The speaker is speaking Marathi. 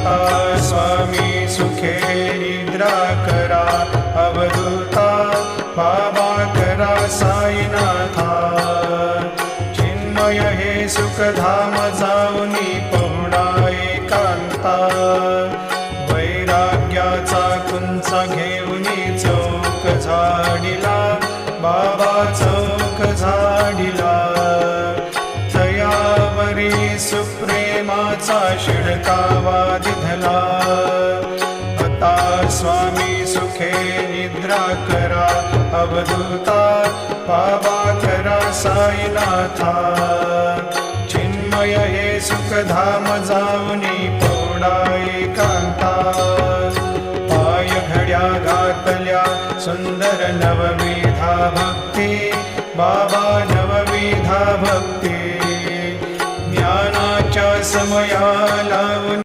आता स्वामी सुखे निद्रा करा अवधूता बाबा करा साईनाथा चिन्मय हे सुखधाम जाऊनी पहुडा एकांता वैराग्याचा कुंचा घेऊनी चौक झाडिला बाबा चौक झाडिला तयावरी सुप्रेमाचा शिडकावा दिधला आता स्वामी सुखे निद्रा करा अवधूता बाबा करा साईनाथा चिन्मय हे सुखधाम जाऊनी पौडा एकांता पाय घड्या घातल्या सुंदर नवविधा भक्ती बाबा नवविधा भक्ती ज्ञानाच्या समया लावून